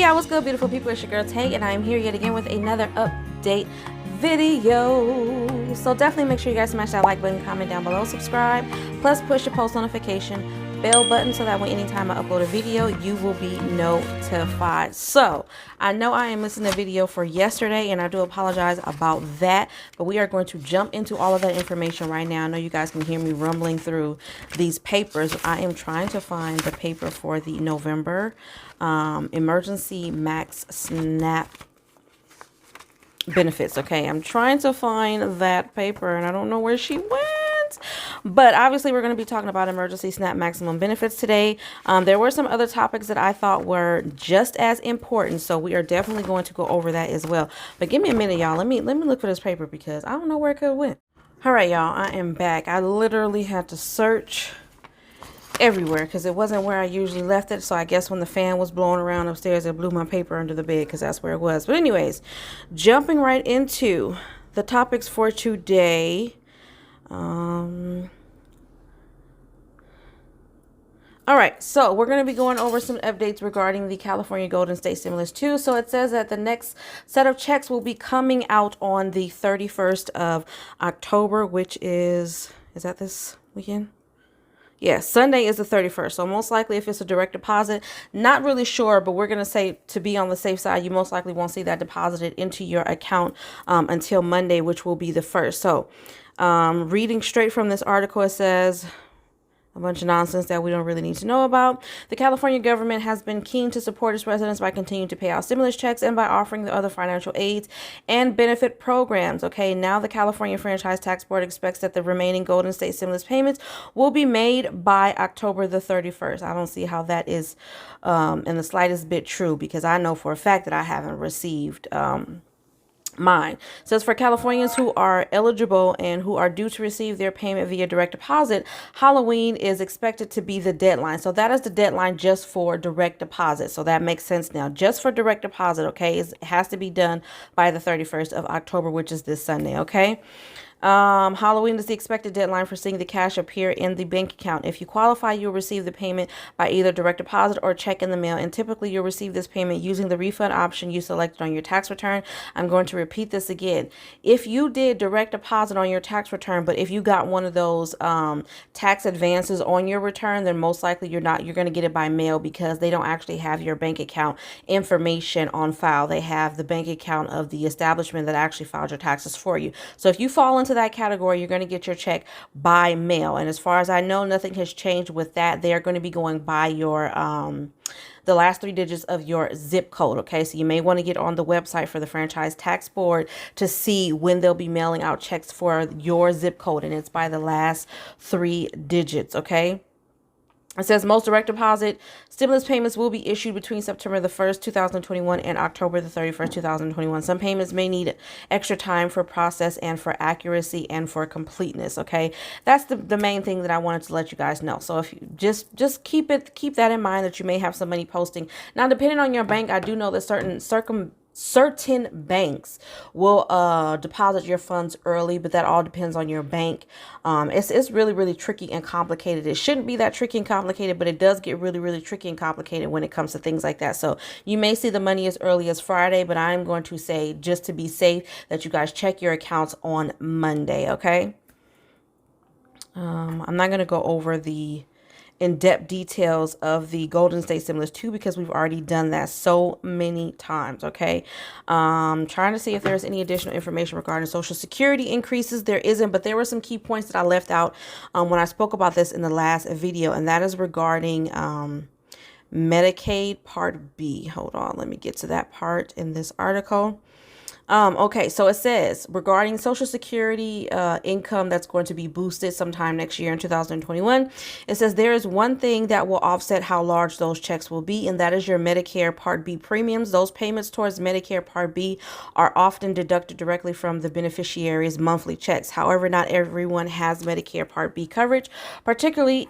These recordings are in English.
Hey y'all, what's good beautiful people? It's your girl Tay, and I am here yet again with another update video. So definitely make sure you guys smash that like button, comment down below, subscribe, plus push the post notification bell button so that way anytime I upload a video you will be notified. So I know I am missing a video for yesterday and I do apologize about that, but we are going to jump into all of that information right now. I know you guys can hear me rumbling through these papers. I am trying to find the paper for the November emergency max SNAP benefits. Okay, I'm trying to find that paper and I don't know where she went. But obviously we're going to be talking about emergency SNAP maximum benefits today. There were some other topics that I thought were just as important, so we are definitely going to go over that as well. But give me a minute, y'all. Let me look for this paper because I don't know where it could have went. All right, y'all, I am back. I literally had to search everywhere because it wasn't where I usually left it. So I guess when the fan was blowing around upstairs, it blew my paper under the bed because that's where it was. But anyways, jumping right into the topics for today. All right, so we're going to be going over some updates regarding the California Golden State Stimulus 2. So it says that the next set of checks will be coming out on the 31st of October, which is that this weekend? Yeah, Sunday is the 31st. So most likely if it's a direct deposit, not really sure, but we're going to say to be on the safe side, you most likely won't see that deposited into your account until Monday, which will be the 1st. So reading straight from this article, it says a bunch of nonsense that we don't really need to know about. The California government has been keen to support its residents by continuing to pay out stimulus checks and by offering the other financial aids and benefit programs. Okay, now the California Franchise Tax Board expects that the remaining Golden State stimulus payments will be made by October the 31st. I don't see how that is in the slightest bit true because I know for a fact that I haven't received mine. It says for Californians who are eligible and who are due to receive their payment via direct deposit, Halloween is expected to be the deadline. So that is the deadline just for direct deposit. So that makes sense now. Just for direct deposit, okay, it has to be done by the 31st of October, which is this Sunday, okay? Halloween is the expected deadline for seeing the cash appear in the bank account. If you qualify, you'll receive the payment by either direct deposit or check in the mail. And typically you'll receive this payment using the refund option you selected on your tax return. I'm going to repeat this again. If you did direct deposit on your tax return, but if you got one of those tax advances on your return, then most likely you're going to get it by mail because they don't actually have your bank account information on file. They have the bank account of the establishment that actually filed your taxes for you. So if you fall into that category, you're going to get your check by mail. And as far as I know, nothing has changed with that. They are going to be going by your the last 3 digits of your zip code. Okay, so you may want to get on the website for the Franchise Tax Board to see when they'll be mailing out checks for your zip code, and it's by the last 3 digits. Okay. It says most direct deposit stimulus payments will be issued between September the 1st, 2021 and October the 31st, 2021. Some payments may need extra time for process and for accuracy and for completeness. Okay, that's the main thing that I wanted to let you guys know. So if you just keep that in mind that you may have some money posting. Now, depending on your bank, I do know that certain banks will deposit your funds early, but that all depends on your bank. It's really tricky and complicated. It shouldn't be that tricky and complicated, but it does get really tricky and complicated when it comes to things like that. So you may see the money as early as Friday, but I'm going to say, just to be safe, that you guys check your accounts on Monday. Okay. I'm not going to go over the in-depth details of the Golden State Stimulus 2 because we've already done that so many times. Okay, trying to see if there's any additional information regarding Social Security increases. There isn't, but there were some key points that I left out when I spoke about this in the last video, and that is regarding Medicaid Part B. Hold on, let me get to that part in this article. Okay, so it says regarding Social Security income that's going to be boosted sometime next year in 2021, it says there is one thing that will offset how large those checks will be, and that is your Medicare Part B premiums. Those payments towards Medicare Part B are often deducted directly from the beneficiary's monthly checks. However, not everyone has Medicare Part B coverage, particularly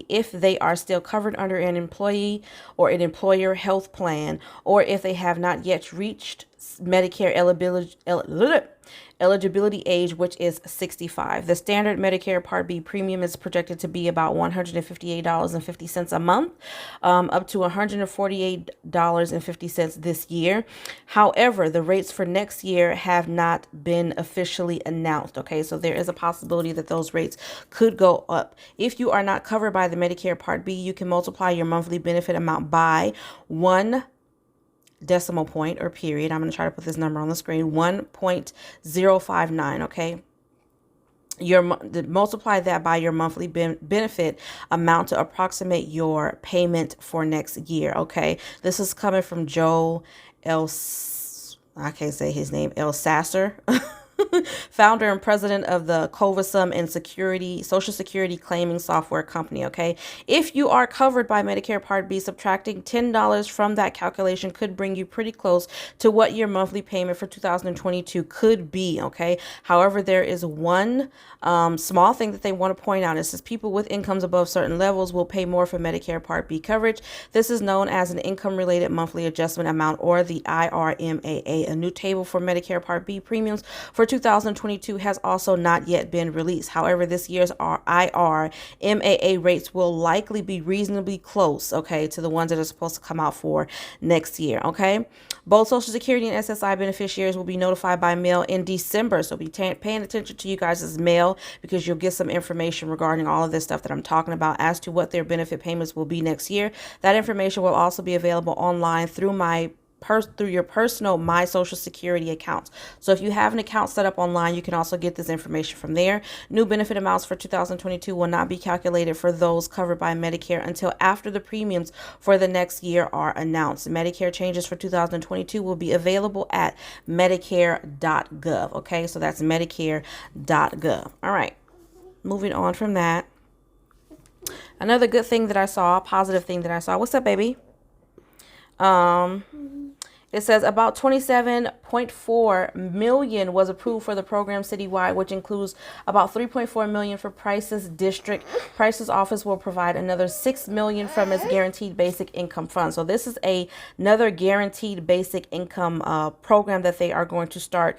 if they are still covered under an employee or an employer health plan, or if they have not yet reached Medicare eligibility age, which is 65. The standard Medicare Part B premium is projected to be about $158.50 a month, up to $148.50 this year. However, the rates for next year have not been officially announced. Okay, so there is a possibility that those rates could go up. If you are not covered by the Medicare Part B, you can multiply your monthly benefit amount by 1 decimal point or period. I'm going to try to put this number on the screen, 1.059. Okay, multiply that by your monthly benefit amount to approximate your payment for next year. Okay, this is coming from Joe I can't say his name, El Sasser. Founder and president of the Covisum and Social Security claiming software company. Okay, if you are covered by Medicare Part B, subtracting $10 from that calculation could bring you pretty close to what your monthly payment for 2022 could be. Okay, however, there is one small thing that they want to point out. It says people with incomes above certain levels will pay more for Medicare Part B coverage. This is known as an income related monthly adjustment amount, or the IRMAA. A new table for Medicare Part B premiums for 2022 has also not yet been released. However, this year's IRMAA rates will likely be reasonably close, okay, to the ones that are supposed to come out for next year. Okay, both Social Security and SSI beneficiaries will be notified by mail in December, so be paying attention to you guys' mail, because you'll get some information regarding all of this stuff that I'm talking about as to what their benefit payments will be next year. That information will also be available online through your personal My Social Security accounts. So if you have an account set up online, you can also get this information from there. New benefit amounts for 2022 will not be calculated for those covered by Medicare until after the premiums for the next year are announced. Medicare changes for 2022 will be available at medicare.gov. Okay, so that's medicare.gov. All right, moving on from that. Another good thing that I saw, positive thing that I saw. What's up, baby? It says about 27.4 million was approved for the program citywide, which includes about 3.4 million for Price's district. Price's office will provide another 6 million from its guaranteed basic income fund. So this is another guaranteed basic income program that they are going to start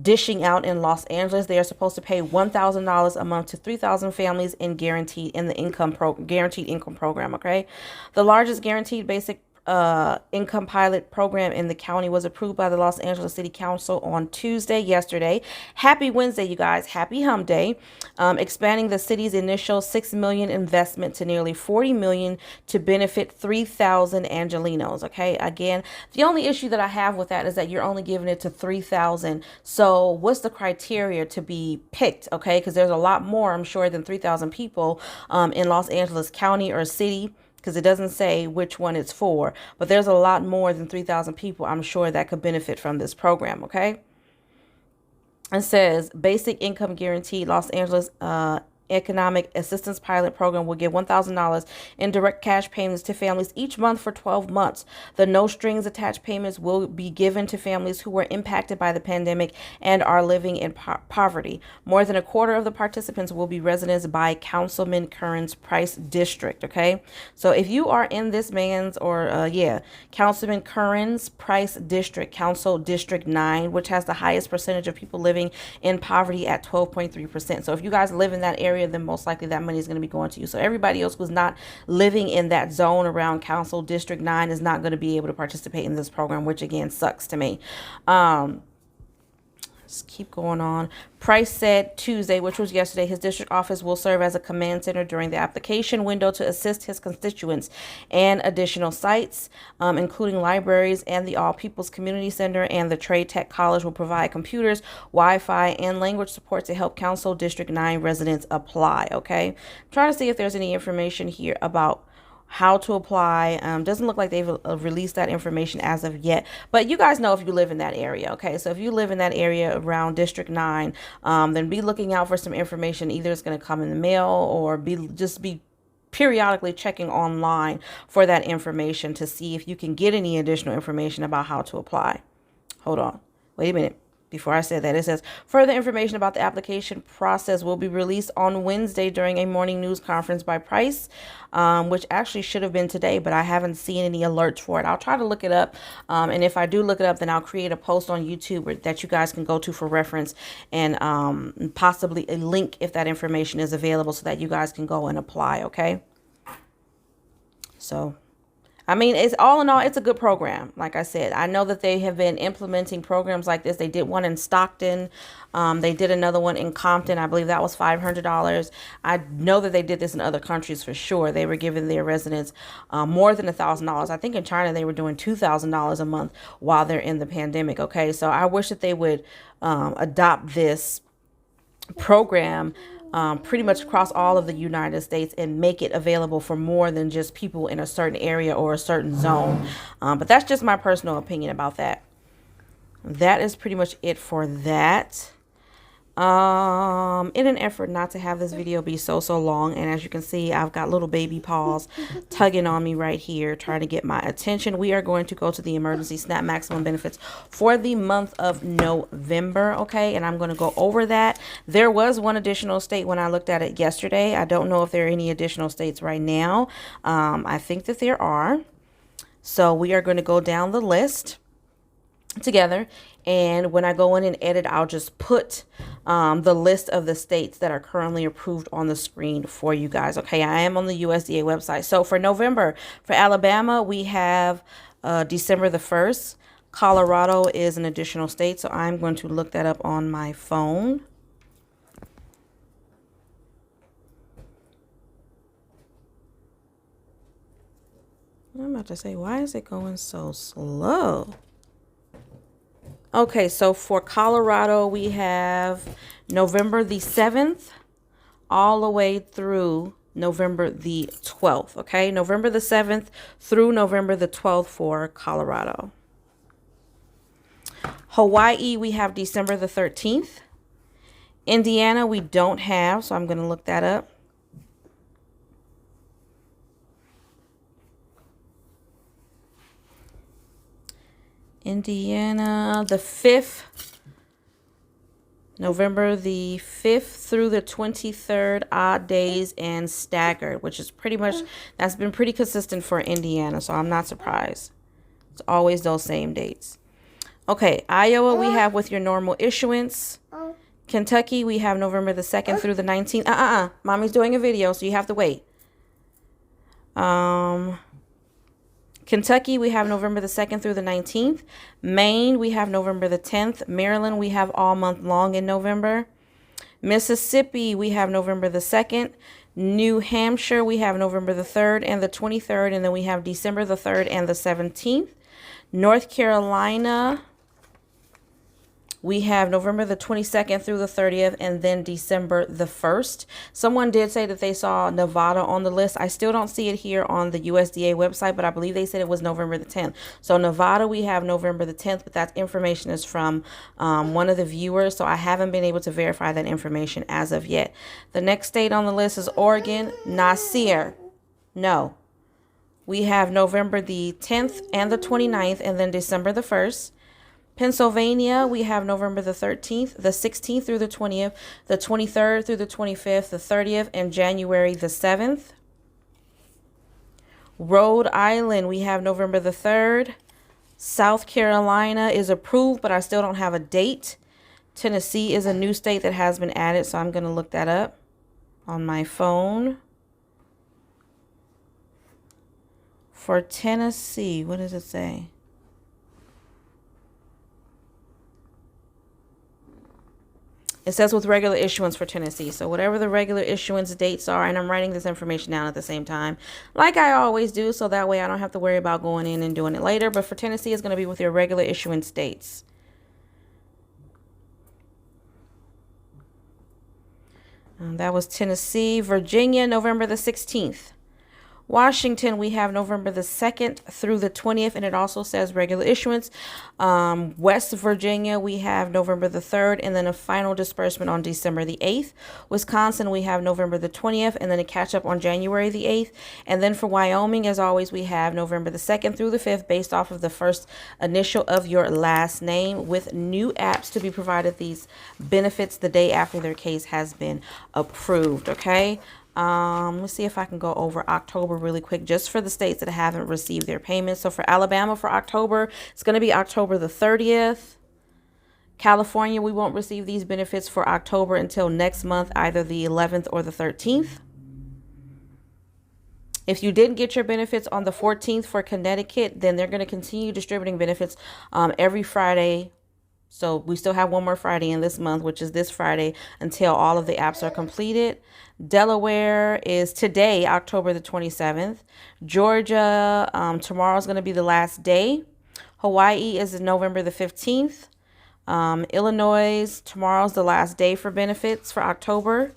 dishing out in Los Angeles. They are supposed to pay $1,000 a month to 3,000 families in guaranteed income program. Okay, the largest guaranteed basic income pilot program in the county was approved by the Los Angeles City Council on yesterday. Happy Wednesday, you guys. Happy Hump Day. Expanding the city's initial $6 million investment to nearly $40 million to benefit 3,000 Angelenos. Okay, again, the only issue that I have with that is that you're only giving it to 3,000. So what's the criteria to be picked? Okay, because there's a lot more, I'm sure, than 3,000 people in Los Angeles County or city, because it doesn't say which one it's for, but there's a lot more than 3,000 people, I'm sure, that could benefit from this program. Okay, it says basic income guaranteed Los Angeles Economic Assistance Pilot Program will give $1,000 in direct cash payments to families each month for 12 months. The no strings attached payments will be given to families who were impacted by the pandemic and are living in poverty. More than a quarter of the participants will be residents by Councilman Curran's Price District. Okay, so if you are in this man's Councilman Curran's Price District, Council District 9, which has the highest percentage of people living in poverty at 12.3%. So if you guys live in that area, then most likely that money is going to be going to you. So everybody else who's not living in that zone around Council District 9 is not going to be able to participate in this program, which again sucks to me. Let's keep going on. Price said Tuesday, which was yesterday, his district office will serve as a command center during the application window to assist his constituents, and additional sites, including libraries and the All People's Community Center and the Trade Tech College, will provide computers, Wi-Fi, and language support to help Council District 9 residents apply. Okay, I'm trying to see if there's any information here about how to apply. Doesn't look like they've released that information as of yet, but you guys know if you live in that area. Okay, so if you live in that area around District 9, then be looking out for some information. Either it's going to come in the mail, or just be periodically checking online for that information to see if you can get any additional information about how to apply. Hold on, wait a minute. before I said that, it says further information about the application process will be released on Wednesday during a morning news conference by Price, which actually should have been today, but I haven't seen any alerts for it. I'll try to look it up. And if I do look it up, then I'll create a post on YouTube that you guys can go to for reference, and possibly a link if that information is available so that you guys can go and apply. Okay. So, I mean, it's all in all, it's a good program. Like I said, I know that they have been implementing programs like this. They did one in Stockton. They did another one in Compton. I believe that was $500. I know that they did this in other countries for sure. They were giving their residents more than $1,000. I think in China they were doing $2,000 a month while they're in the pandemic. Okay, so I wish that they would adopt this program pretty much across all of the United States and make it available for more than just people in a certain area or a certain zone. But that's just my personal opinion about that. That is pretty much it for that. In an effort not to have this video be so long, and as you can see, I've got little baby paws tugging on me right here trying to get my attention, we are going to go to the emergency SNAP maximum benefits for the month of November. Okay, and I'm going to go over that. There was one additional state when I looked at it yesterday. I don't know if there are any additional states right now. I think that there are, so we are going to go down the list together, and when I go in and edit, I'll just put the list of the states that are currently approved on the screen for you guys. Okay, I am on the USDA website. So for November, for Alabama, we have December the 1st. Colorado is an additional state, so I'm going to look that up on my phone. I'm about to say, why is it going so slow? Okay, so for Colorado, we have November the 7th all the way through November the 12th. Okay, November the 7th through November the 12th for Colorado. Hawaii, we have December the 13th. Indiana, we don't have, so I'm going to look that up. Indiana, the 5th, November the 5th through the 23rd, odd days and staggered, which is pretty much, that's been pretty consistent for Indiana, so I'm not surprised. It's always those same dates. Okay, Iowa, we have with your normal issuance. Kentucky, we have November the 2nd through the 19th. Mommy's doing a video, so you have to wait. Kentucky, we have November the 2nd through the 19th. Maine, we have November the 10th. Maryland, we have all month long in November. Mississippi, we have November the 2nd. New Hampshire, we have November the 3rd and the 23rd. And then we have December the 3rd and the 17th. North Carolina, we have November the 22nd through the 30th, and then December the 1st. Someone did say that they saw Nevada on the list. I still don't see it here on the USDA website, but I believe they said it was November the 10th. So Nevada, we have November the 10th, but that information is from one of the viewers, so I haven't been able to verify that information as of yet. The next state on the list is Oregon. MERCIER. No. We have November the 10th and the 29th, and then December the 1st. Pennsylvania, we have November the 13th, the 16th through the 20th, the 23rd through the 25th, the 30th, and January the 7th. Rhode Island, we have November the 3rd. South Carolina is approved, but I still don't have a date. Tennessee is a new state that has been added, so I'm going to look that up on my phone. For Tennessee, what does it say? It says with regular issuance for Tennessee. So whatever the regular issuance dates are, and I'm writing this information down at the same time, like I always do, so that way I don't have to worry about going in and doing it later. But for Tennessee, it's going to be with your regular issuance dates. That was Tennessee. Virginia, November the 16th. Washington, we have November the 2nd through the 20th, and it also says regular issuance. West Virginia, we have November the 3rd, and then a final disbursement on December the 8th. Wisconsin, we have November the 20th, and then a catch up on January the 8th. And then for Wyoming, as always, we have November the 2nd through the 5th, based off of the first initial of your last name, with new apps to be provided these benefits the day after their case has been approved. Okay. Let's see if I can go over October really quick, just for the states that haven't received their payments. So for Alabama, for October, it's going to be October the 30th. California, we won't receive these benefits for October until next month, either the 11th or the 13th. If you didn't get your benefits on the 14th for Connecticut, then they're going to continue distributing benefits every Friday. So we still have one more Friday in this month, which is this Friday, until all of the apps are completed. Delaware is today, October the 27th. Georgia, tomorrow is going to be the last day. Hawaii is November the 15th. Illinois, tomorrow's the last day for benefits for October.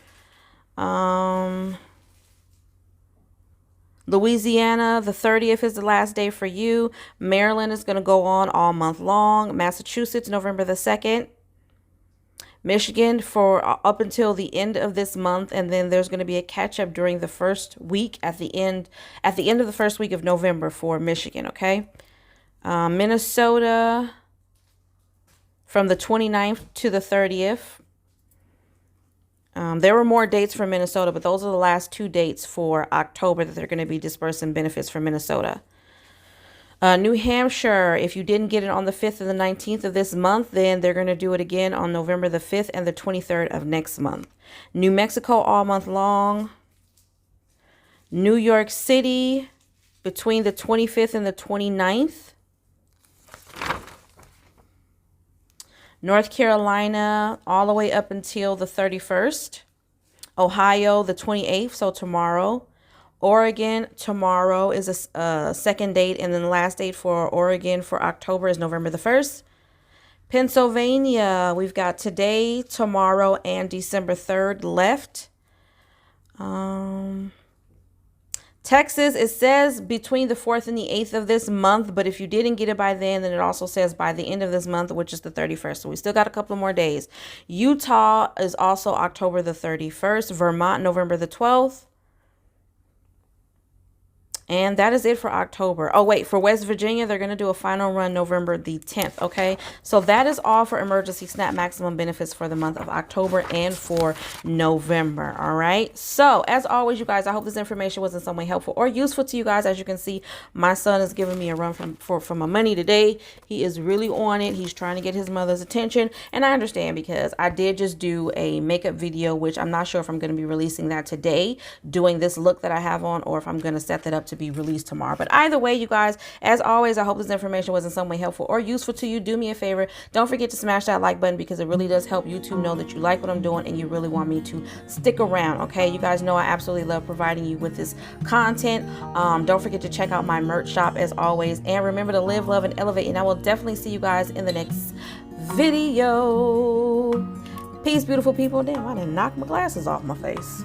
Louisiana, the 30th is the last day for you. Maryland is going to go on all month long. Massachusetts, November the 2nd. Michigan for up until the end of this month, and then there's going to be a catch up during the first week at the end of the first week of November for Michigan. Okay. Minnesota from the 29th to the 30th. There were more dates for Minnesota, but those are the last 2 dates for October that they're going to be dispersing benefits for Minnesota. New Hampshire, if you didn't get it on the 5th and the 19th of this month, then they're going to do it again on November the 5th and the 23rd of next month. New Mexico, all month long. New York City, between the 25th and the 29th. North Carolina, all the way up until the 31st. Ohio, the 28th, so tomorrow. Oregon, tomorrow is a second date, and then the last date for Oregon for October is November the 1st. Pennsylvania, we've got today, tomorrow, and December 3rd left. Texas, it says between the 4th and the 8th of this month, but if you didn't get it by then it also says by the end of this month, which is the 31st. So we still got a couple more days. Utah is also October the 31st. Vermont, November the 12th. And that is it for October. Oh, wait, for West Virginia, they're going to do a final run November the 10th, okay? So that is all for emergency SNAP maximum benefits for the month of October and for November, all right? So, as always, you guys, I hope this information was in some way helpful or useful to you guys. As you can see, my son is giving me a run for my money today. He is really on it. He's trying to get his mother's attention, and I understand because I did just do a makeup video, which I'm not sure if I'm going to be releasing that today, doing this look that I have on, or if I'm going to set that up to be released tomorrow. But either way, you guys, as always, I hope this information was in some way helpful or useful to you. Do me a favor, don't forget to smash that like button, because it really does help YouTube know that you like what I'm doing and you really want me to stick around. Okay, you guys know I absolutely love providing you with this content. Don't forget to check out my merch shop as always, and remember to live, love, and elevate, and I will definitely see you guys in the next video. Peace, beautiful people. Damn, I didn't knock my glasses off my face.